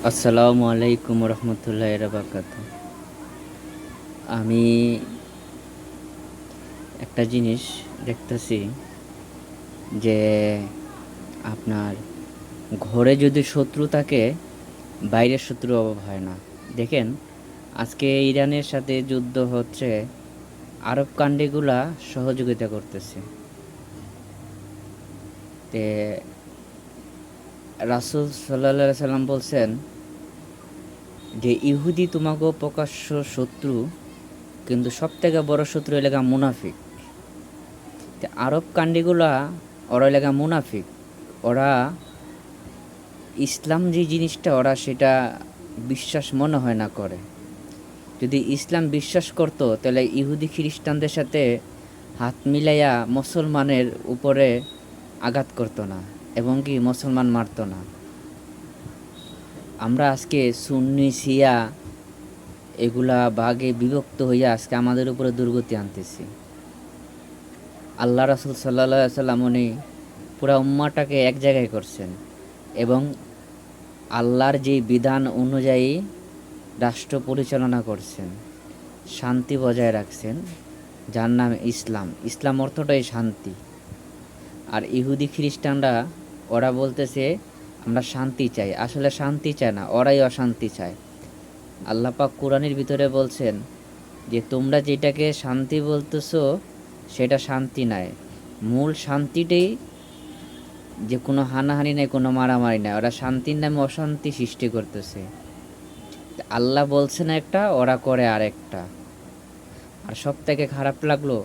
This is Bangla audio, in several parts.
আসসালামু আলাইকুম রহমতুল্লাহ বারাকাত। আমি একটা জিনিস দেখতেছি যে আপনার ঘরে যদি শত্রু থাকে, বাইরের শত্রু অভাব হয় না। দেখেন, আজকে ইরানের সাথে যুদ্ধ হচ্ছে, আরব কান্ট্রিগুলা সহযোগিতা করতেছে। তে রাসূল সাল্লাল্লাহু আলাইহি সাল্লাম বলছেন যে ইহুদি তোমাকে প্রকাশ্য শত্রু, কিন্তু সবথেকে বড় শত্রু এলাকা মুনাফিক। আরব কান্ট্রিগুলা ওরা এলাকা মুনাফিক। ওরা ইসলাম যে জিনিসটা ওরা সেটা বিশ্বাস মনে হয় না করে। যদি ইসলাম বিশ্বাস করতো তাহলে ইহুদি খ্রিস্টানদের সাথে হাত মিলাইয়া মুসলমানের উপরে আঘাত করতো না এবং কি মুসলমান মারতো না। আমরা আজকে সুন্নি শিয়া এগুলা ভাগে বিভক্ত হইয়া আজকে আমাদের উপরে দুর্গতি আনতেছি। আল্লাহ রাসূল সাল্লাল্লাহু আলাইহি সাল্লাম উনি পুরা উম্মাহটাকে এক জায়গায় করছেন এবং আল্লাহর যে বিধান অনুযায়ী রাষ্ট্র পরিচালনা করছেন, শান্তি বজায় রাখছেন, যার নাম ইসলাম। ইসলাম অর্থটাই শান্তি। আর ইহুদি খ্রিস্টানরা ওরা বলতেছে আমরা শান্তি চাই, আসলে শান্তি চায় না, ওরাই অশান্তি চায়। আল্লাহ পাক কোরআনের ভিতরে বলছেন যে তোমরা যেটাকে শান্তি বলতেছো সেটা শান্তি নয়, মূল শান্তিটাই যে কোনো হানাহানি নেই, কোনো মারামারি নেই, ওরা শান্তির নামে অশান্তি সৃষ্টি করতেছে। আল্লাহ বলছেন একটা, ওরা করে আরেকটা। আর সব থেকে খারাপ লাগলো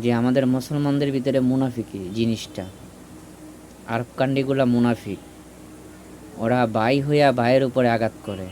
যে আমাদের মুসলমানদের ভিতরে মুনাফিকি জিনিসটা, আরব কান্ট্রিগুলা মুনাফিক। ওরা ভাই হইয়া ভাইয়ের উপরে আঘাত করে।